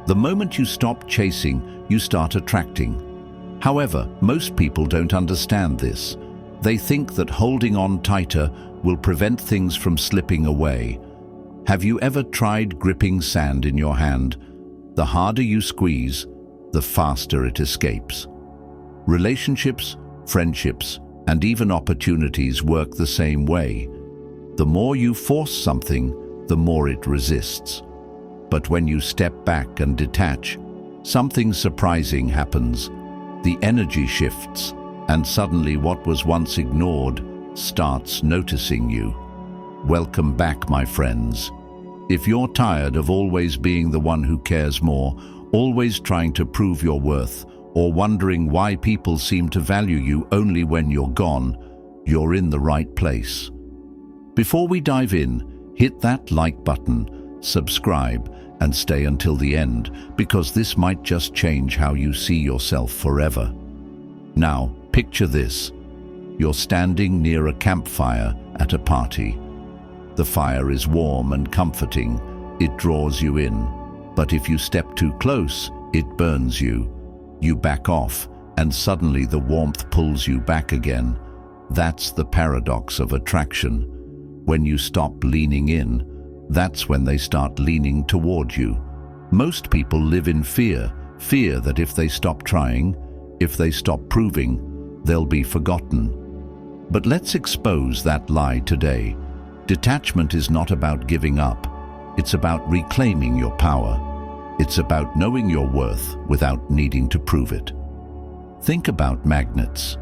The moment you stop chasing, you start attracting. However, most people don't understand this. They think that holding on tighter will prevent things from slipping away. Have you ever tried gripping sand in your hand? The harder you squeeze, the faster it escapes. Relationships, friendships, and even opportunities work the same way. The more you force something, the more it resists. But when you step back and detach, something surprising happens. The energy shifts, and suddenly what was once ignored starts noticing you. Welcome back, my friends. If you're tired of always being the one who cares more, always trying to prove your worth, or wondering why people seem to value you only when you're gone, you're in the right place. Before we dive in, hit that like button, subscribe, and stay until the end, because this might just change how you see yourself forever. Now, picture this. You're standing near a campfire at a party. The fire is warm and comforting. It draws you in. But if you step too close, it burns you. You back off, and suddenly the warmth pulls you back again. That's the paradox of attraction. When you stop leaning in, that's when they start leaning toward you. Most people live in fear that if they stop trying, if they stop proving, they'll be forgotten. But let's expose that lie today. Detachment is not about giving up. It's about reclaiming your power. It's about knowing your worth without needing to prove it. Think about magnets.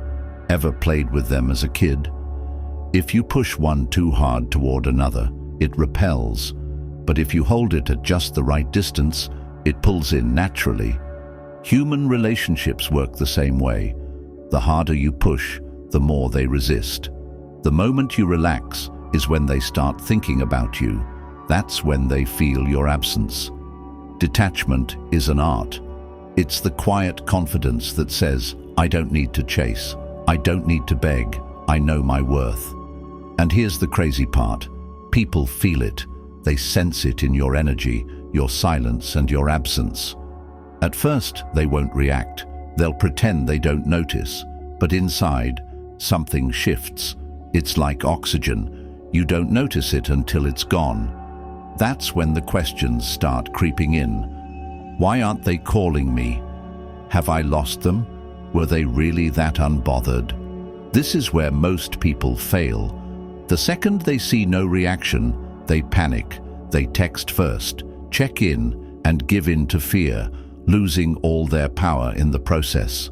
Ever played with them as a kid? If you push one too hard toward another, it repels. But if you hold it at just the right distance, it pulls in naturally. Human relationships work the same way. The harder you push, the more they resist. The moment you relax is when they start thinking about you. That's when they feel your absence. Detachment is an art. It's the quiet confidence that says, I don't need to chase. I don't need to beg. I know my worth. And here's the crazy part. People feel it. They sense it in your energy, your silence, and your absence. At first, they won't react. They'll pretend they don't notice. But inside, something shifts. It's like oxygen. You don't notice it until it's gone. That's when the questions start creeping in. Why aren't they calling me? Have I lost them? Were they really that unbothered? This is where most people fail. The second they see no reaction, they panic. They text first, check in, and give in to fear, losing all their power in the process.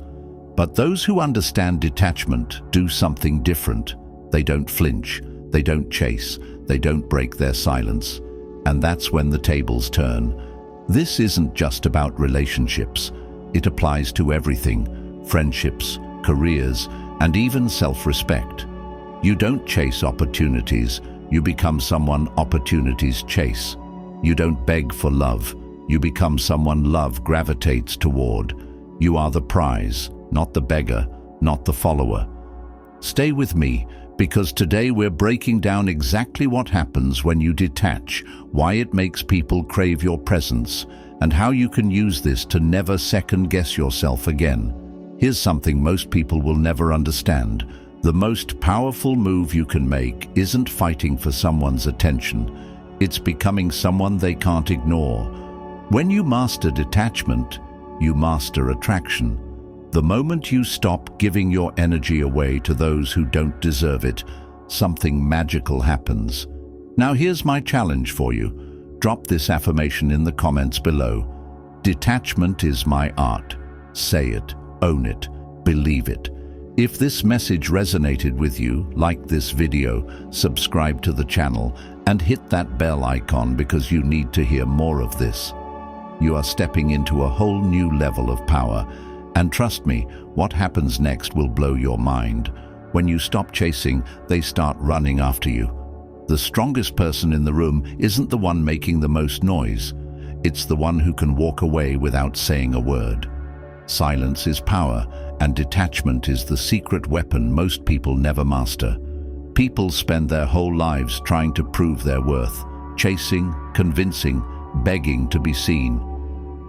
But those who understand detachment do something different. They don't flinch. They don't chase, they don't break their silence. And that's when the tables turn. This isn't just about relationships. It applies to everything: friendships, careers, and even self-respect. You don't chase opportunities, you become someone opportunities chase. You don't beg for love, you become someone love gravitates toward. You are the prize, not the beggar, not the follower. Stay with me, because today we're breaking down exactly what happens when you detach, why it makes people crave your presence, and how you can use this to never second-guess yourself again. Here's something most people will never understand. The most powerful move you can make isn't fighting for someone's attention. It's becoming someone they can't ignore. When you master detachment, you master attraction. The moment you stop giving your energy away to those who don't deserve it, something magical happens. Now here's my challenge for you. Drop this affirmation in the comments below. Detachment is my art. Say it, own it, believe it. If this message resonated with you, like this video, subscribe to the channel, and hit that bell icon because you need to hear more of this. You are stepping into a whole new level of power. And trust me, what happens next will blow your mind. When you stop chasing, they start running after you. The strongest person in the room isn't the one making the most noise. It's the one who can walk away without saying a word. Silence is power, and detachment is the secret weapon most people never master. People spend their whole lives trying to prove their worth, chasing, convincing, begging to be seen.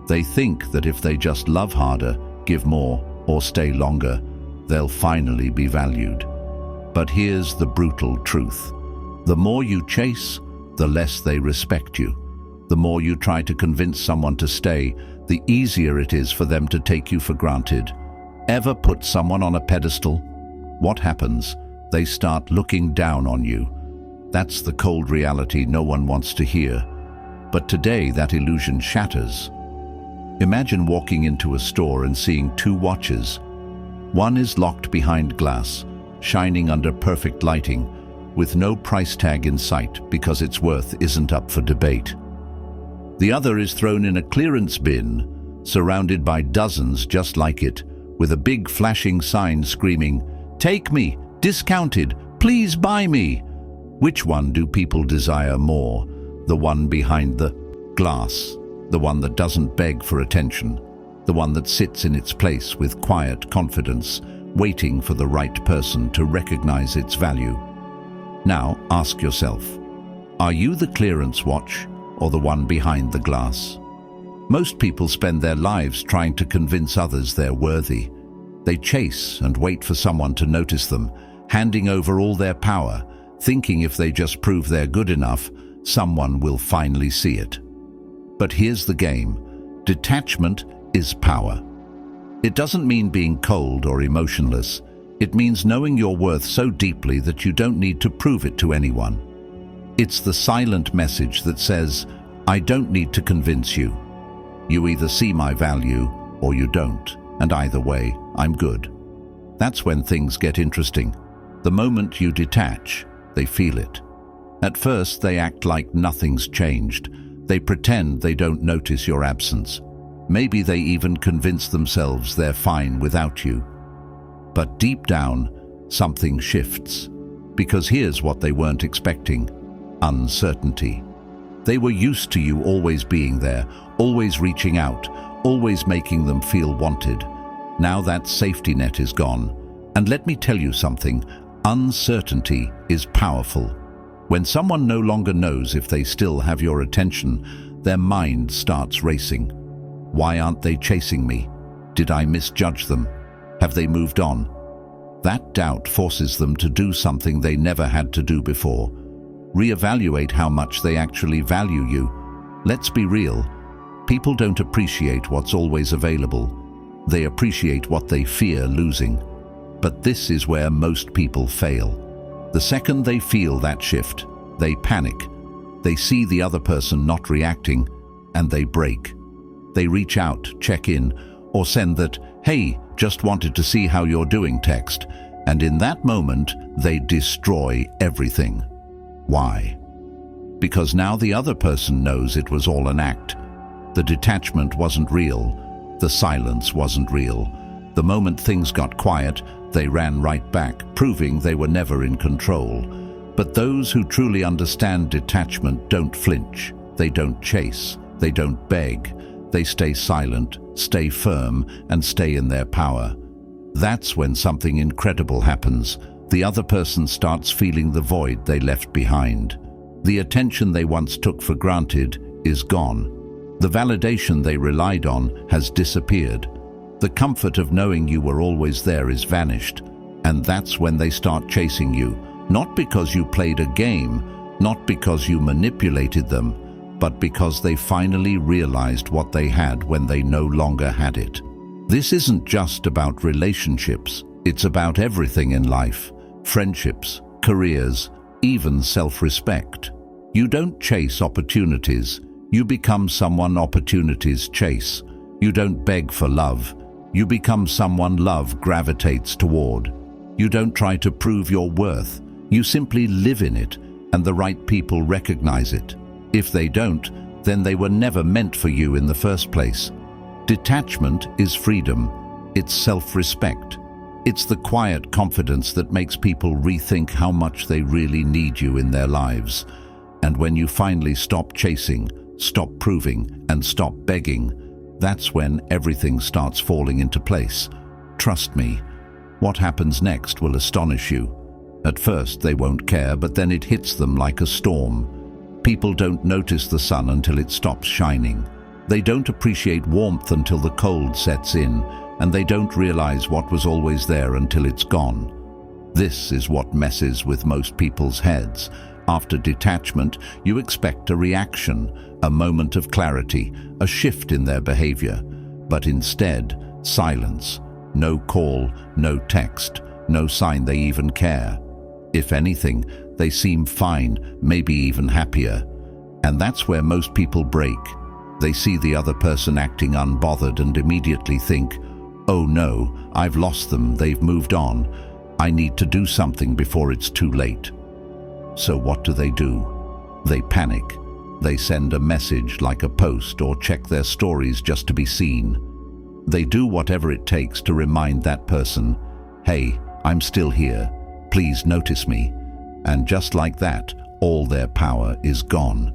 They think that if they just love harder, give more, or stay longer, they'll finally be valued. But here's the brutal truth. The more you chase, the less they respect you. The more you try to convince someone to stay, the easier it is for them to take you for granted. Ever put someone on a pedestal? What happens? They start looking down on you. That's the cold reality no one wants to hear. But today that illusion shatters. Imagine walking into a store and seeing two watches. One is locked behind glass, shining under perfect lighting, with no price tag in sight because its worth isn't up for debate. The other is thrown in a clearance bin, surrounded by dozens just like it, with a big flashing sign screaming, "Take me! Discounted! Please buy me!" Which one do people desire more? The one behind the glass, the one that doesn't beg for attention, the one that sits in its place with quiet confidence, waiting for the right person to recognize its value. Now ask yourself, are you the clearance watch or the one behind the glass? Most people spend their lives trying to convince others they're worthy. They chase and wait for someone to notice them, handing over all their power, thinking if they just prove they're good enough, someone will finally see it. But here's the game. Detachment is power. It doesn't mean being cold or emotionless. It means knowing your worth so deeply that you don't need to prove it to anyone. It's the silent message that says, I don't need to convince you. You either see my value or you don't, and either way, I'm good. That's when things get interesting. The moment you detach, they feel it. At first, they act like nothing's changed. They pretend they don't notice your absence. Maybe they even convince themselves they're fine without you. But deep down, something shifts. Because here's what they weren't expecting: uncertainty. They were used to you always being there, always reaching out, always making them feel wanted. Now that safety net is gone. And let me tell you something, uncertainty is powerful. When someone no longer knows if they still have your attention, their mind starts racing. Why aren't they chasing me? Did I misjudge them? Have they moved on? That doubt forces them to do something they never had to do before. Reevaluate how much they actually value you. Let's be real. People don't appreciate what's always available. They appreciate what they fear losing. But this is where most people fail. The second they feel that shift, they panic. They see the other person not reacting, and they break. They reach out, check in, or send that, "Hey, just wanted to see how you're doing" text. And in that moment, they destroy everything. Why? Because now the other person knows it was all an act. The detachment wasn't real. The silence wasn't real. The moment things got quiet, they ran right back, proving they were never in control. But those who truly understand detachment don't flinch. They don't chase. They don't beg. They stay silent, stay firm, and stay in their power. That's when something incredible happens. The other person starts feeling the void they left behind. The attention they once took for granted is gone. The validation they relied on has disappeared. The comfort of knowing you were always there is vanished. And that's when they start chasing you, not because you played a game, not because you manipulated them, but because they finally realized what they had when they no longer had it. This isn't just about relationships. It's about everything in life: friendships, careers, even self-respect. You don't chase opportunities. You become someone opportunities chase. You don't beg for love. You become someone love gravitates toward. You don't try to prove your worth. You simply live in it, and the right people recognize it. If they don't, then they were never meant for you in the first place. Detachment is freedom. It's self-respect. It's the quiet confidence that makes people rethink how much they really need you in their lives. And when you finally stop chasing, stop proving, and stop begging, that's when everything starts falling into place. Trust me, what happens next will astonish you. At first they won't care, but then it hits them like a storm. People don't notice the sun until it stops shining. They don't appreciate warmth until the cold sets in, and they don't realize what was always there until it's gone. This is what messes with most people's heads. After detachment, you expect a reaction, a moment of clarity, a shift in their behavior. But instead, silence. No call, no text, no sign they even care. If anything, they seem fine, maybe even happier. And that's where most people break. They see the other person acting unbothered and immediately think, "Oh no, I've lost them, they've moved on. I need to do something before it's too late." So what do? They panic. They send a message like a post or check their stories just to be seen. They do whatever it takes to remind that person, "Hey, I'm still here. Please notice me." And just like that, all their power is gone.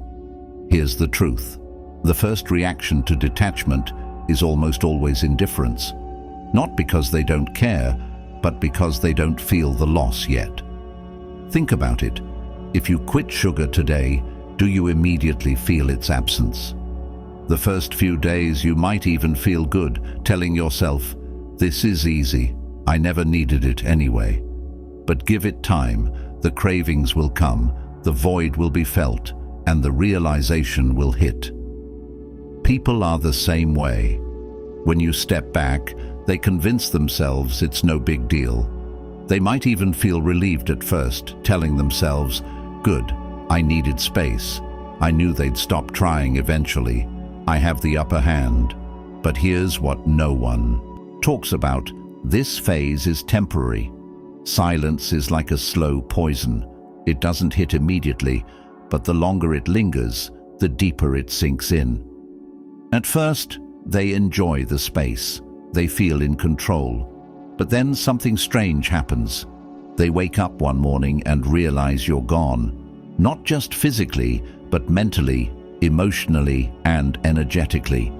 Here's the truth. The first reaction to detachment is almost always indifference. Not because they don't care, but because they don't feel the loss yet. Think about it. If you quit sugar today, do you immediately feel its absence? The first few days you might even feel good, telling yourself, "This is easy, I never needed it anyway." But give it time, the cravings will come, the void will be felt, and the realization will hit. People are the same way. When you step back, they convince themselves it's no big deal. They might even feel relieved at first, telling themselves, "Good, I needed space. I knew they'd stop trying eventually. I have the upper hand." But here's what no one talks about. This phase is temporary. Silence is like a slow poison. It doesn't hit immediately, but the longer it lingers, the deeper it sinks in. At first, they enjoy the space. They feel in control. But then something strange happens. They wake up one morning and realize you're gone. Not just physically, but mentally, emotionally, and energetically.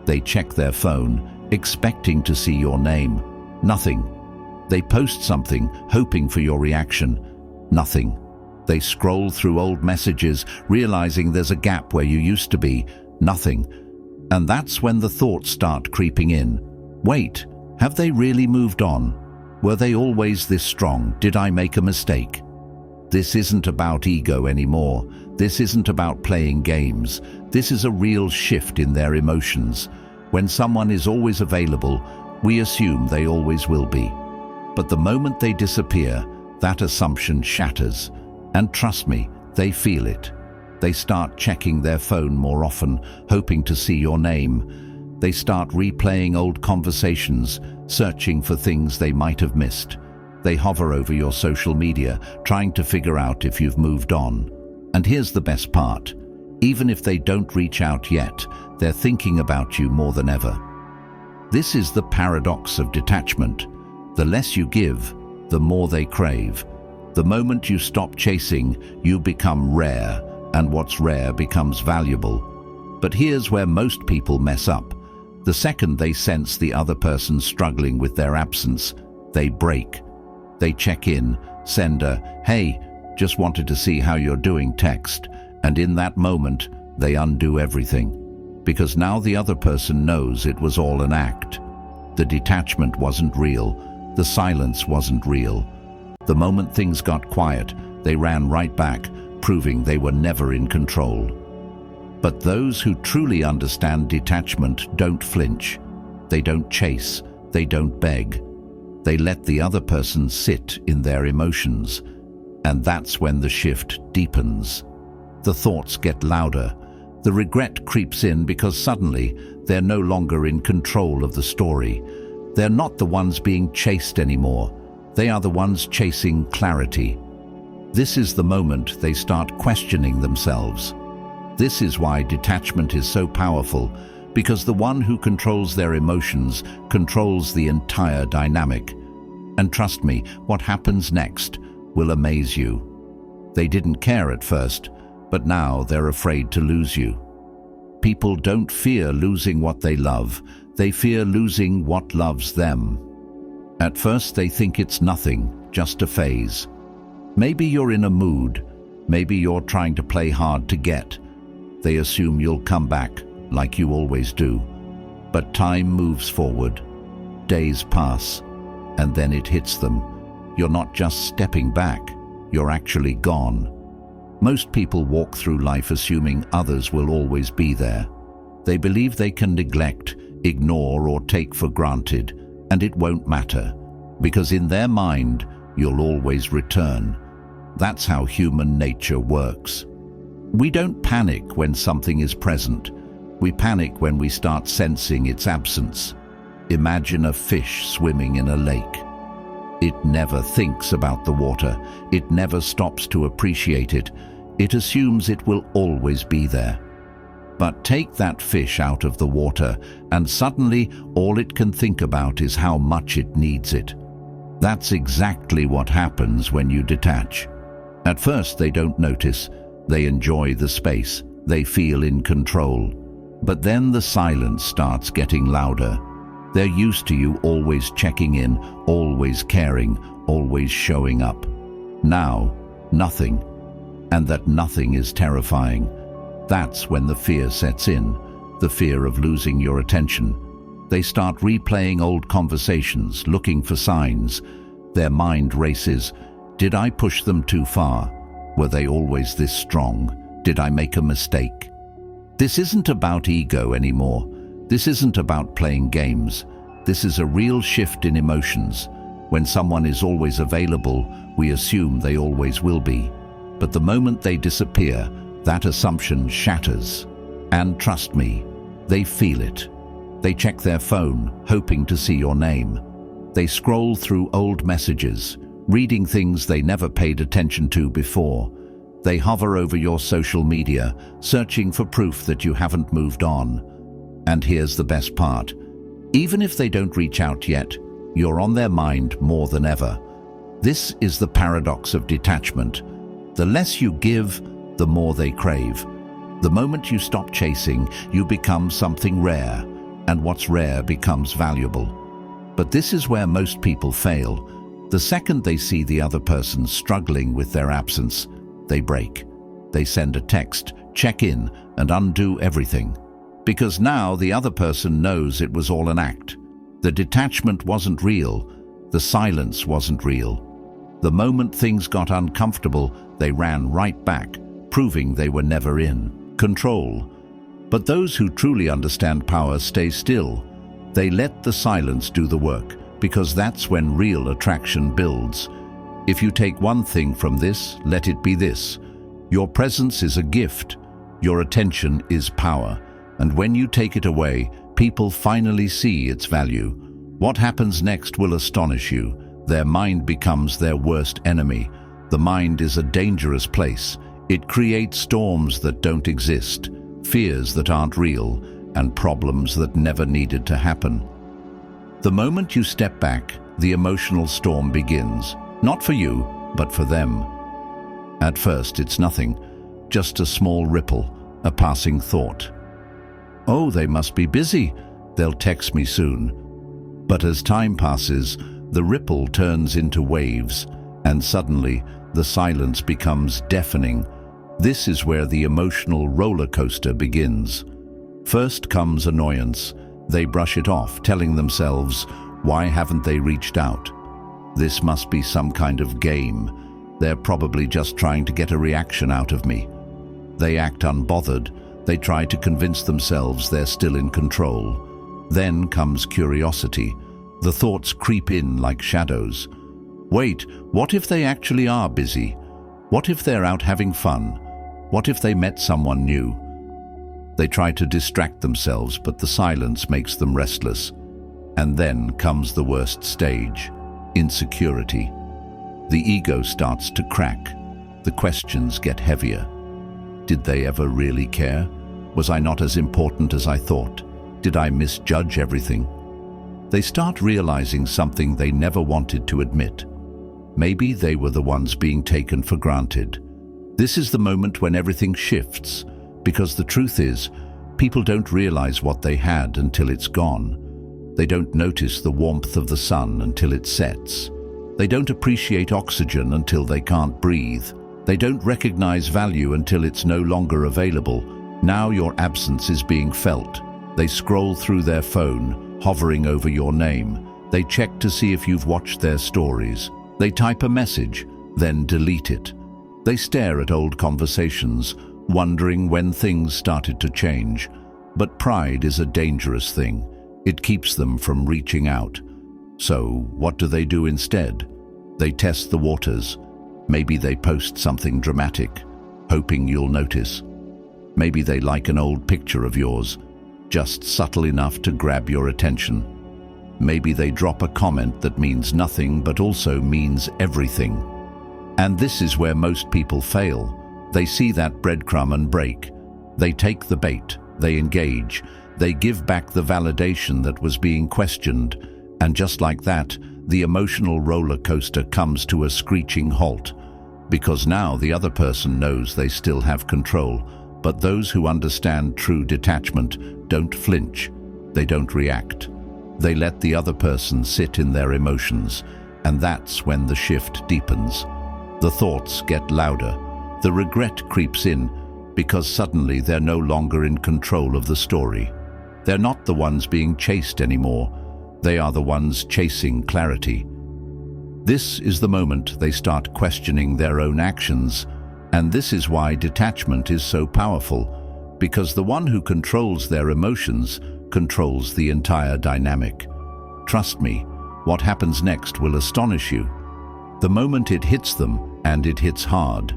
They check their phone, expecting to see your name. Nothing. They post something, hoping for your reaction. Nothing. They scroll through old messages, realizing there's a gap where you used to be. Nothing. And that's when the thoughts start creeping in. Wait, have they really moved on? Were they always this strong? Did I make a mistake? This isn't about ego anymore. This isn't about playing games. This is a real shift in their emotions. When someone is always available, we assume they always will be. But the moment they disappear, that assumption shatters. And trust me, they feel it. They start checking their phone more often, hoping to see your name. They start replaying old conversations, searching for things they might have missed. They hover over your social media, trying to figure out if you've moved on. And here's the best part. Even if they don't reach out yet, they're thinking about you more than ever. This is the paradox of detachment. The less you give, the more they crave. The moment you stop chasing, you become rare, and what's rare becomes valuable. But here's where most people mess up. The second they sense the other person struggling with their absence, they break. They check in, send a, "Hey, just wanted to see how you're doing" text, and in that moment, they undo everything. Because now the other person knows it was all an act. The detachment wasn't real. The silence wasn't real. The moment things got quiet, they ran right back, proving they were never in control. But those who truly understand detachment don't flinch. They don't chase. They don't beg. They let the other person sit in their emotions. And that's when the shift deepens. The thoughts get louder. The regret creeps in because suddenly they're no longer in control of the story. They're not the ones being chased anymore. They are the ones chasing clarity. This is the moment they start questioning themselves. This is why detachment is so powerful, because the one who controls their emotions controls the entire dynamic. And trust me, what happens next will amaze you. They didn't care at first, but now they're afraid to lose you. People don't fear losing what they love. They fear losing what loves them. At first they think it's nothing, just a phase. Maybe you're in a mood. Maybe you're trying to play hard to get. They assume you'll come back, like you always do. But time moves forward. Days pass, and then it hits them. You're not just stepping back, you're actually gone. Most people walk through life assuming others will always be there. They believe they can neglect, ignore, or take for granted, and it won't matter, because in their mind, you'll always return. That's how human nature works. We don't panic when something is present. We panic when we start sensing its absence. Imagine a fish swimming in a lake. It never thinks about the water. It never stops to appreciate it. It assumes it will always be there. But take that fish out of the water, and suddenly all it can think about is how much it needs it. That's exactly what happens when you detach. At first they don't notice. They enjoy the space. They feel in control. But then the silence starts getting louder. They're used to you always checking in, always caring, always showing up. Now, nothing. And that nothing is terrifying. That's when the fear sets in, the fear of losing your attention. They start replaying old conversations, looking for signs. Their mind races. Did I push them too far? Were they always this strong? Did I make a mistake? This isn't about ego anymore. This isn't about playing games. This is a real shift in emotions. When someone is always available, we assume they always will be. But the moment they disappear, that assumption shatters. And trust me, they feel it. They check their phone, hoping to see your name. They scroll through old messages, reading things they never paid attention to before. They hover over your social media, searching for proof that you haven't moved on. And here's the best part. Even if they don't reach out yet, you're on their mind more than ever. This is the paradox of detachment. The less you give, the more they crave. The moment you stop chasing, you become something rare, and what's rare becomes valuable. But this is where most people fail. The second they see the other person struggling with their absence, they break. They send a text, check in, and undo everything. Because now the other person knows it was all an act. The detachment wasn't real. The silence wasn't real. The moment things got uncomfortable, they ran right back, proving they were never in control. But those who truly understand power stay still. They let the silence do the work, because that's when real attraction builds. If you take one thing from this, let it be this. Your presence is a gift. Your attention is power. And when you take it away, people finally see its value. What happens next will astonish you. Their mind becomes their worst enemy. The mind is a dangerous place. It creates storms that don't exist, fears that aren't real, and problems that never needed to happen. The moment you step back, the emotional storm begins. Not for you, but for them. At first, it's nothing, just a small ripple, a passing thought. Oh, they must be busy. They'll text me soon. But as time passes, the ripple turns into waves, and suddenly, the silence becomes deafening. This is where the emotional roller coaster begins. First comes annoyance. They brush it off, telling themselves, why haven't they reached out? This must be some kind of game. They're probably just trying to get a reaction out of me. They act unbothered. They try to convince themselves they're still in control. Then comes curiosity. The thoughts creep in like shadows. Wait, what if they actually are busy? What if they're out having fun? What if they met someone new? They try to distract themselves, but the silence makes them restless. And then comes the worst stage. Insecurity. The ego starts to crack. The questions get heavier. Did they ever really care? Was I not as important as I thought? Did I misjudge everything? They start realizing something they never wanted to admit. Maybe they were the ones being taken for granted. This is the moment when everything shifts, because the truth is, people don't realize what they had until it's gone. They don't notice the warmth of the sun until it sets. They don't appreciate oxygen until they can't breathe. They don't recognize value until it's no longer available. Now your absence is being felt. They scroll through their phone, hovering over your name. They check to see if you've watched their stories. They type a message, then delete it. They stare at old conversations, wondering when things started to change. But pride is a dangerous thing. It keeps them from reaching out. So, what do they do instead? They test the waters. Maybe they post something dramatic, hoping you'll notice. Maybe they like an old picture of yours, just subtle enough to grab your attention. Maybe they drop a comment that means nothing but also means everything. And this is where most people fail. They see that breadcrumb and break. They take the bait, they engage, they give back the validation that was being questioned, and just like that, the emotional roller coaster comes to a screeching halt. Because now the other person knows they still have control, but those who understand true detachment don't flinch, they don't react. They let the other person sit in their emotions, and that's when the shift deepens. The thoughts get louder, the regret creeps in, because suddenly they're no longer in control of the story. They're not the ones being chased anymore, they are the ones chasing clarity. This is the moment they start questioning their own actions, and this is why detachment is so powerful, because the one who controls their emotions controls the entire dynamic. Trust me, what happens next will astonish you. The moment it hits them, and it hits hard.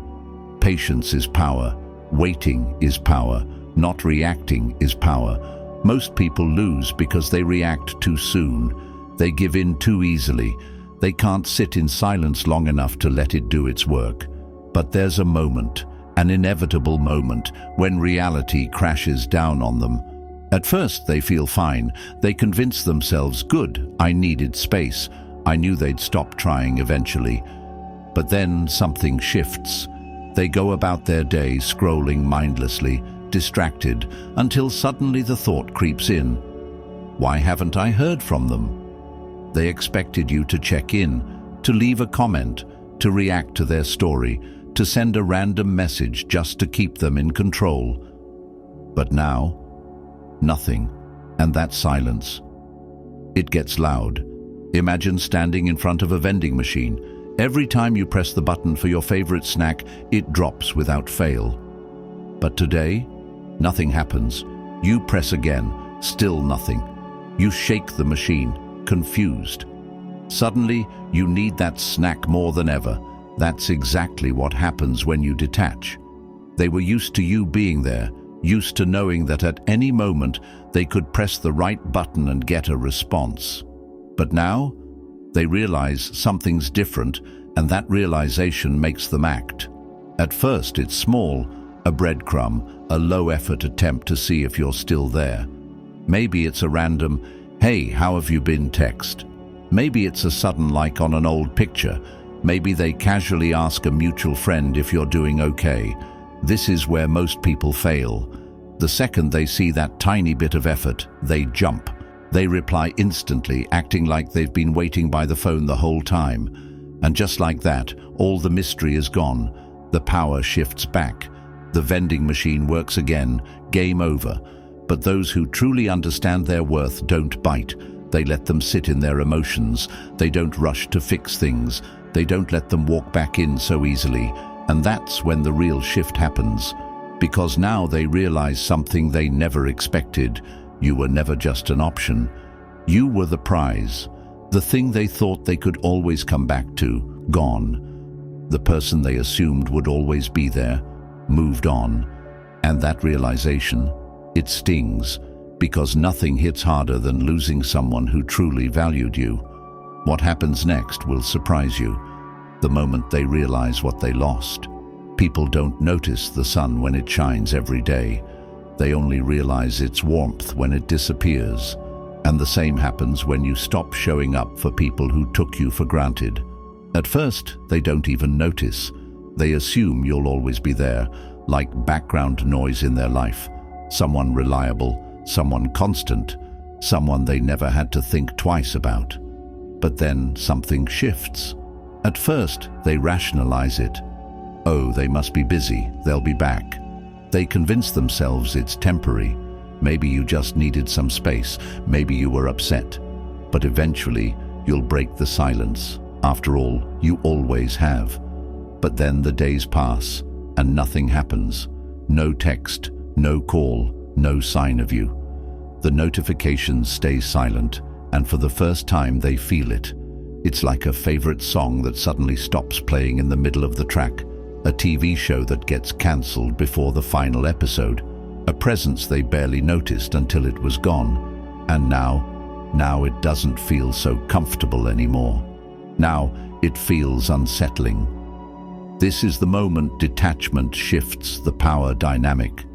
Patience is power, waiting is power, not reacting is power. Most people lose because they react too soon. They give in too easily. They can't sit in silence long enough to let it do its work. But there's a moment, an inevitable moment, when reality crashes down on them. At first they feel fine. They convince themselves, good, I needed space. I knew they'd stop trying eventually. But then something shifts. They go about their day scrolling mindlessly, distracted, until suddenly the thought creeps in. Why haven't I heard from them? They expected you to check in, to leave a comment, to react to their story, to send a random message just to keep them in control. But now, nothing, and that silence. It gets loud. Imagine standing in front of a vending machine. Every time you press the button for your favorite snack, it drops without fail. But today, nothing happens. You press again, still nothing. You shake the machine, confused. Suddenly, you need that snack more than ever. That's exactly what happens when you detach. They were used to you being there, used to knowing that at any moment they could press the right button and get a response. But now, they realize something's different, and that realization makes them act. At first, it's small, a breadcrumb, a low-effort attempt to see if you're still there. Maybe it's a random, "Hey, how have you been?" text. Maybe it's a sudden like on an old picture. Maybe they casually ask a mutual friend if you're doing okay. This is where most people fail. The second they see that tiny bit of effort, they jump. They reply instantly, acting like they've been waiting by the phone the whole time. And just like that, all the mystery is gone. The power shifts back. The vending machine works again. Game over. But those who truly understand their worth don't bite. They let them sit in their emotions. They don't rush to fix things. They don't let them walk back in so easily. And that's when the real shift happens. Because now they realize something they never expected. You were never just an option. You were the prize. The thing they thought they could always come back to, gone. The person they assumed would always be there, moved on. And that realization, it stings, because nothing hits harder than losing someone who truly valued you. What happens next will surprise you. The moment they realize what they lost. People don't notice the sun when it shines every day. They only realize its warmth when it disappears. And the same happens when you stop showing up for people who took you for granted. At first, they don't even notice. They assume you'll always be there, like background noise in their life. Someone reliable, someone constant, someone they never had to think twice about. But then something shifts. At first, they rationalize it. Oh, they must be busy, they'll be back. They convince themselves it's temporary. Maybe you just needed some space. Maybe you were upset. But eventually, you'll break the silence. After all, you always have. But then the days pass, and nothing happens. No text, no call, no sign of you. The notifications stay silent, and for the first time they feel it. It's like a favorite song that suddenly stops playing in the middle of the track, a TV show that gets cancelled before the final episode, a presence they barely noticed until it was gone. And now it doesn't feel so comfortable anymore. Now it feels unsettling. This is the moment detachment shifts the power dynamic.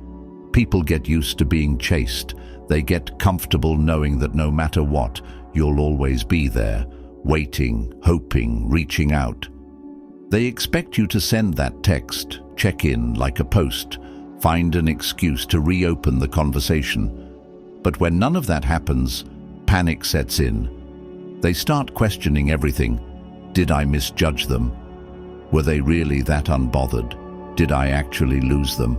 People get used to being chased. They get comfortable knowing that no matter what, you'll always be there, waiting, hoping, reaching out. They expect you to send that text, check in like a post, find an excuse to reopen the conversation. But when none of that happens, panic sets in. They start questioning everything. Did I misjudge them? Were they really that unbothered? Did I actually lose them?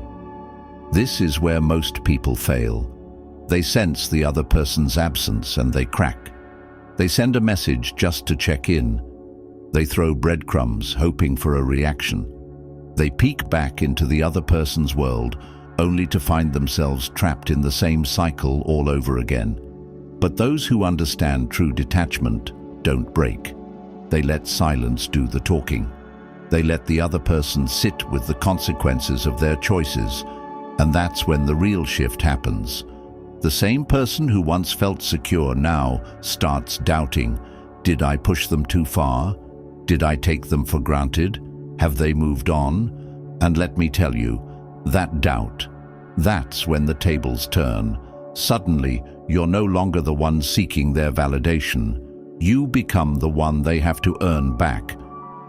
This is where most people fail. They sense the other person's absence and they crack. They send a message just to check in. They throw breadcrumbs, hoping for a reaction. They peek back into the other person's world, only to find themselves trapped in the same cycle all over again. But those who understand true detachment don't break. They let silence do the talking. They let the other person sit with the consequences of their choices. And that's when the real shift happens. The same person who once felt secure now starts doubting. Did I push them too far? Did I take them for granted? Have they moved on? And let me tell you, that doubt, that's when the tables turn. Suddenly, you're no longer the one seeking their validation. You become the one they have to earn back.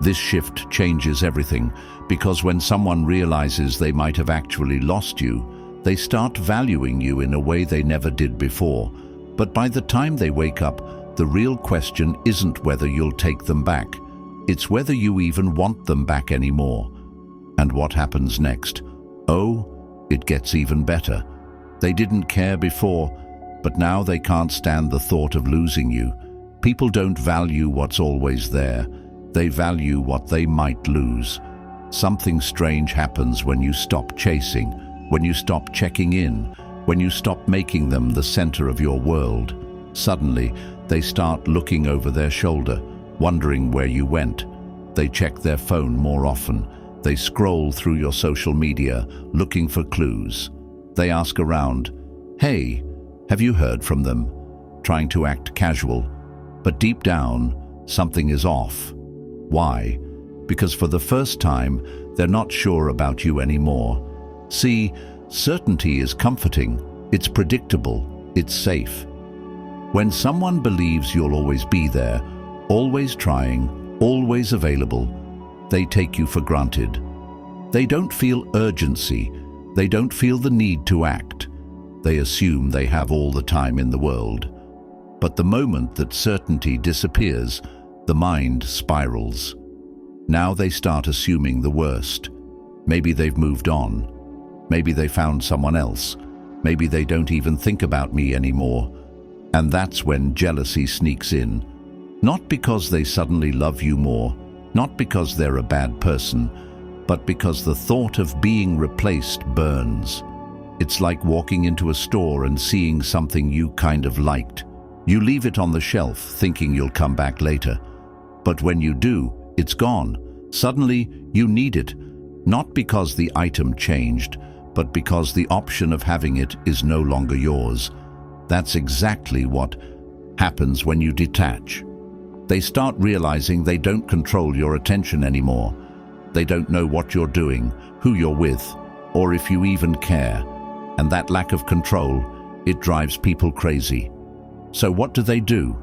This shift changes everything, because when someone realizes they might have actually lost you, they start valuing you in a way they never did before. But by the time they wake up, the real question isn't whether you'll take them back. It's whether you even want them back anymore. And what happens next? Oh, it gets even better. They didn't care before, but now they can't stand the thought of losing you. People don't value what's always there. They value what they might lose. Something strange happens when you stop chasing, when you stop checking in, when you stop making them the center of your world. Suddenly, they start looking over their shoulder, wondering where you went. They check their phone more often. They scroll through your social media, looking for clues. They ask around, "Hey, have you heard from them?" Trying to act casual. But deep down, something is off. Why? Because for the first time, they're not sure about you anymore. See, certainty is comforting. It's predictable. It's safe. When someone believes you'll always be there, always trying, always available, they take you for granted. They don't feel urgency. They don't feel the need to act. They assume they have all the time in the world. But the moment that certainty disappears, the mind spirals. Now they start assuming the worst. Maybe they've moved on. Maybe they found someone else. Maybe they don't even think about me anymore. And that's when jealousy sneaks in. Not because they suddenly love you more, not because they're a bad person, but because the thought of being replaced burns. It's like walking into a store and seeing something you kind of liked. You leave it on the shelf thinking you'll come back later. But when you do, it's gone. Suddenly, you need it, not because the item changed, but because the option of having it is no longer yours. That's exactly what happens when you detach. They start realizing they don't control your attention anymore. They don't know what you're doing, who you're with, or if you even care. And that lack of control, it drives people crazy. So what do?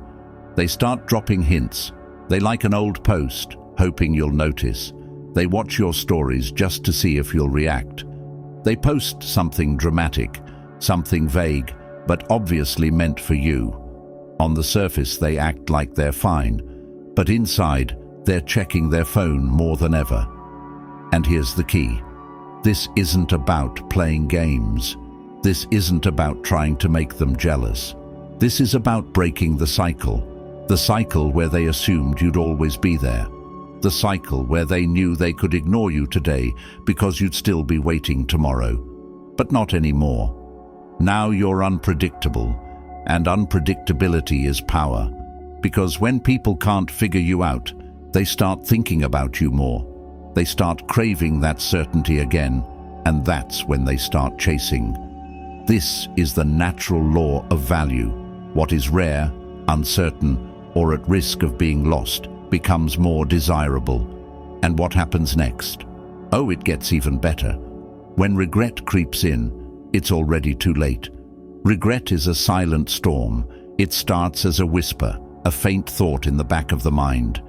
They start dropping hints. They like an old post, hoping you'll notice. They watch your stories just to see if you'll react. They post something dramatic, something vague, but obviously meant for you. On the surface, they act like they're fine, but inside, they're checking their phone more than ever. And here's the key. This isn't about playing games. This isn't about trying to make them jealous. This is about breaking the cycle where they assumed you'd always be there. The cycle where they knew they could ignore you today because you'd still be waiting tomorrow. But not anymore. Now you're unpredictable, and unpredictability is power. Because when people can't figure you out, they start thinking about you more. They start craving that certainty again, and that's when they start chasing. This is the natural law of value. What is rare, uncertain, or at risk of being lost becomes more desirable. And what happens next? Oh, it gets even better. When regret creeps in, it's already too late. Regret is a silent storm. It starts as a whisper, a faint thought in the back of the mind.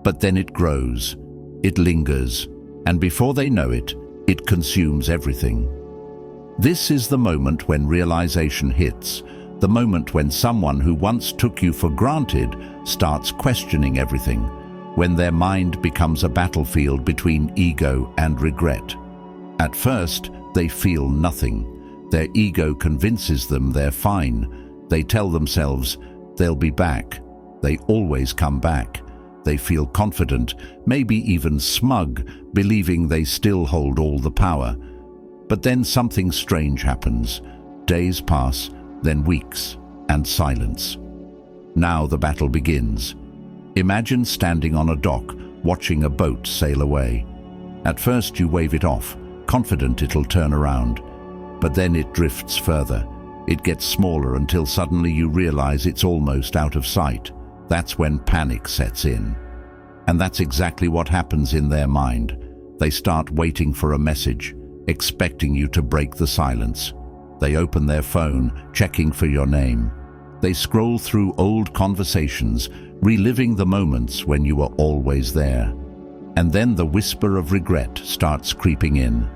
But then it grows, it lingers, and before they know it, it consumes everything. This is the moment when realization hits, the moment when someone who once took you for granted starts questioning everything, when their mind becomes a battlefield between ego and regret. At first, they feel nothing. Their ego convinces them they're fine. They tell themselves they'll be back. They always come back. They feel confident, maybe even smug, believing they still hold all the power. But then something strange happens. Days pass, then weeks, and silence. Now the battle begins. Imagine standing on a dock, watching a boat sail away. At first you wave it off, confident it'll turn around. But then it drifts further. It gets smaller until suddenly you realize it's almost out of sight. That's when panic sets in. And that's exactly what happens in their mind. They start waiting for a message, expecting you to break the silence. They open their phone, checking for your name. They scroll through old conversations, reliving the moments when you were always there. And then the whisper of regret starts creeping in.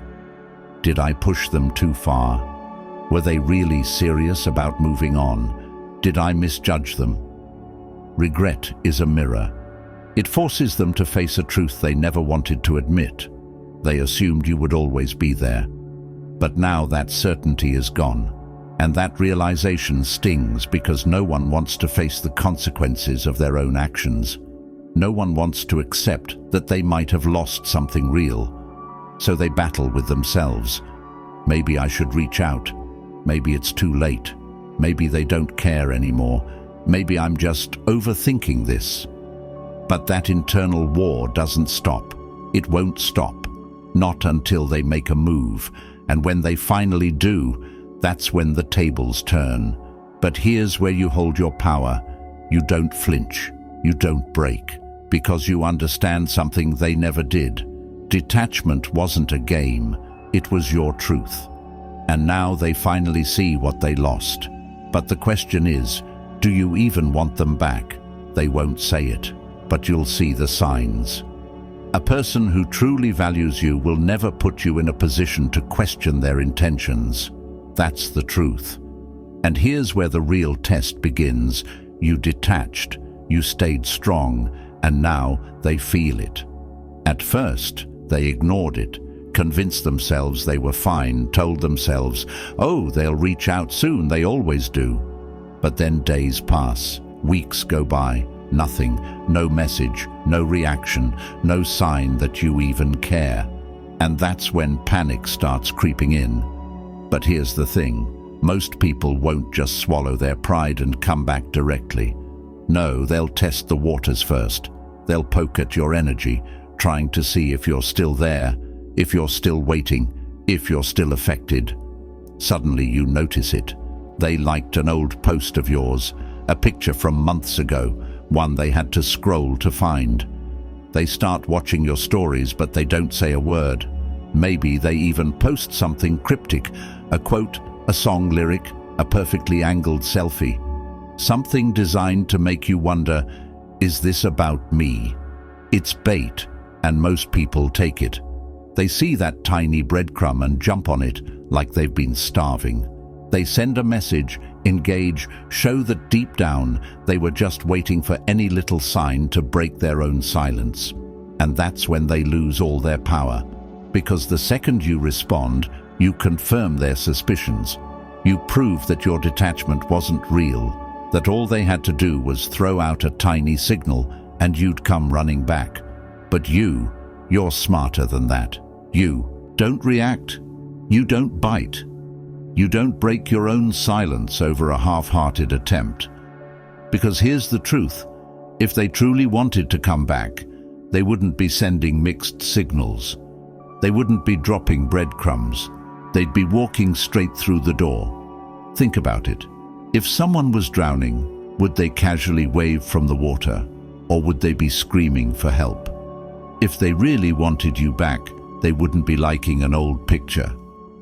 Did I push them too far? Were they really serious about moving on? Did I misjudge them? Regret is a mirror. It forces them to face a truth they never wanted to admit. They assumed you would always be there. But now that certainty is gone, and that realization stings because no one wants to face the consequences of their own actions. No one wants to accept that they might have lost something real. So they battle with themselves. Maybe I should reach out. Maybe it's too late. Maybe they don't care anymore. Maybe I'm just overthinking this. But that internal war doesn't stop. It won't stop. Not until they make a move. And when they finally do, that's when the tables turn. But here's where you hold your power. You don't flinch. You don't break. Because you understand something they never did. Detachment wasn't a game. It was your truth. And now they finally see what they lost. But the question is, do you even want them back? They won't say it, but you'll see the signs. A person who truly values you will never put you in a position to question their intentions. That's the truth. And here's where the real test begins. You detached, you stayed strong, and now they feel it. At first, they ignored it, convinced themselves they were fine, told themselves, oh, they'll reach out soon, they always do. But then days pass, weeks go by, nothing, no message, no reaction, no sign that you even care. And that's when panic starts creeping in. But here's the thing, most people won't just swallow their pride and come back directly. No, they'll test the waters first. They'll poke at your energy, trying to see if you're still there, if you're still waiting, if you're still affected. Suddenly you notice it. They liked an old post of yours, a picture from months ago, one they had to scroll to find. They start watching your stories, but they don't say a word. Maybe they even post something cryptic, a quote, a song lyric, a perfectly angled selfie. Something designed to make you wonder, is this about me? It's bait, and most people take it. They see that tiny breadcrumb and jump on it like they've been starving. They send a message, engage, show that deep down they were just waiting for any little sign to break their own silence. And that's when they lose all their power. Because the second you respond, you confirm their suspicions. You prove that your detachment wasn't real, that all they had to do was throw out a tiny signal and you'd come running back. But you're smarter than that. You don't react. You don't bite. You don't break your own silence over a half-hearted attempt. Because here's the truth. If they truly wanted to come back, they wouldn't be sending mixed signals. They wouldn't be dropping breadcrumbs. They'd be walking straight through the door. Think about it. If someone was drowning, would they casually wave from the water, or would they be screaming for help? If they really wanted you back, they wouldn't be liking an old picture.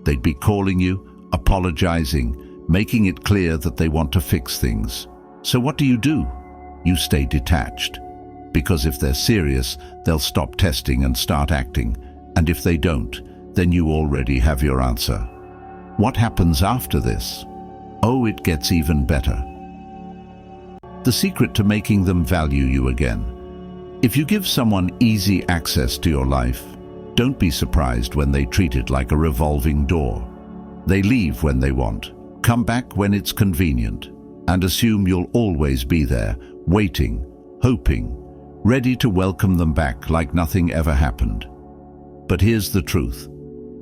They'd be calling you, apologizing, making it clear that they want to fix things. So what do? You stay detached. Because if they're serious, they'll stop testing and start acting. And if they don't, then you already have your answer. What happens after this? Oh, it gets even better. The secret to making them value you again. If you give someone easy access to your life, don't be surprised when they treat it like a revolving door. They leave when they want, come back when it's convenient, and assume you'll always be there, waiting, hoping, ready to welcome them back like nothing ever happened. But here's the truth.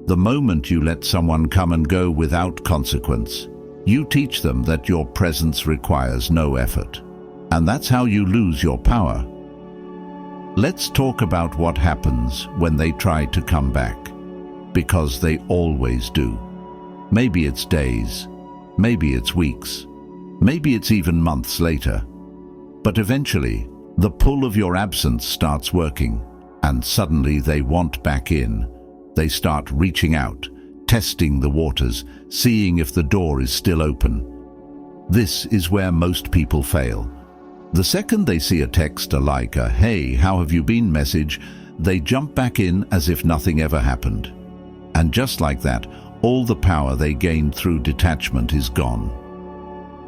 The moment you let someone come and go without consequence, you teach them that your presence requires no effort. And that's how you lose your power. Let's talk about what happens when they try to come back. Because they always do. Maybe it's days, maybe it's weeks, maybe it's even months later. But eventually, the pull of your absence starts working, and suddenly they want back in. They start reaching out, testing the waters, seeing if the door is still open. This is where most people fail. The second they see a text like a "Hey, how have you been?" message, they jump back in as if nothing ever happened. And just like that, all the power they gained through detachment is gone.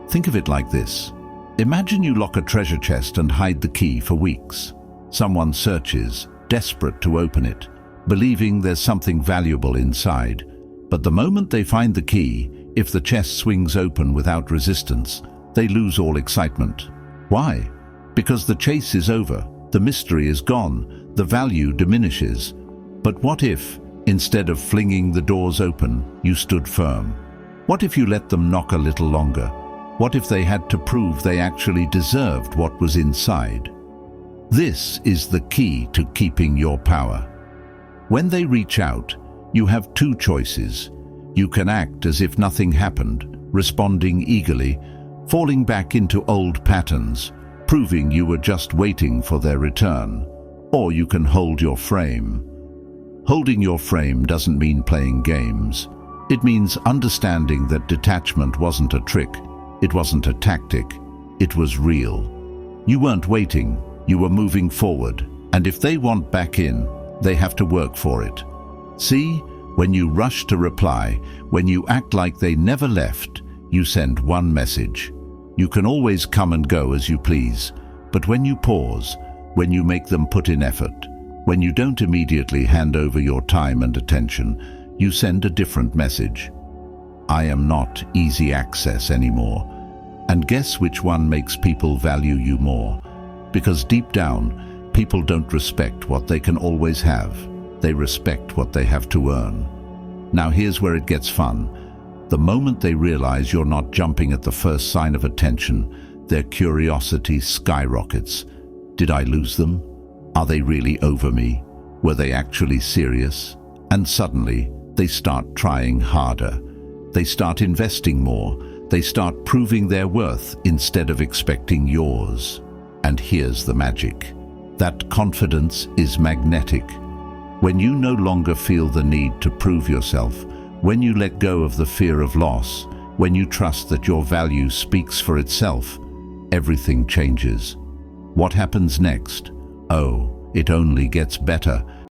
Think of it like this. Imagine you lock a treasure chest and hide the key for weeks. Someone searches, desperate to open it, believing there's something valuable inside. But the moment they find the key, if the chest swings open without resistance, they lose all excitement. Why? Because the chase is over, the mystery is gone, the value diminishes. But what if, instead of flinging the doors open, you stood firm? What if you let them knock a little longer? What if they had to prove they actually deserved what was inside? This is the key to keeping your power. When they reach out, you have two choices. You can act as if nothing happened, responding eagerly, falling back into old patterns, proving you were just waiting for their return. Or you can hold your frame. Holding your frame doesn't mean playing games. It means understanding that detachment wasn't a trick. It wasn't a tactic. It was real. You weren't waiting. You were moving forward. And if they want back in, they have to work for it. See, when you rush to reply, when you act like they never left, you send one message. You can always come and go as you please. But when you pause, when you make them put in effort, when you don't immediately hand over your time and attention, you send a different message. I am not easy access anymore. And guess which one makes people value you more? Because deep down, people don't respect what they can always have. They respect what they have to earn. Now here's where it gets fun. The moment they realize you're not jumping at the first sign of attention, their curiosity skyrockets. Did I lose them? Are they really over me? Were they actually serious? And suddenly, they start trying harder. They start investing more. They start proving their worth instead of expecting yours. And here's the magic. That confidence is magnetic. When you no longer feel the need to prove yourself, when you let go of the fear of loss, when you trust that your value speaks for itself, everything changes. What happens next? Oh, it only gets better.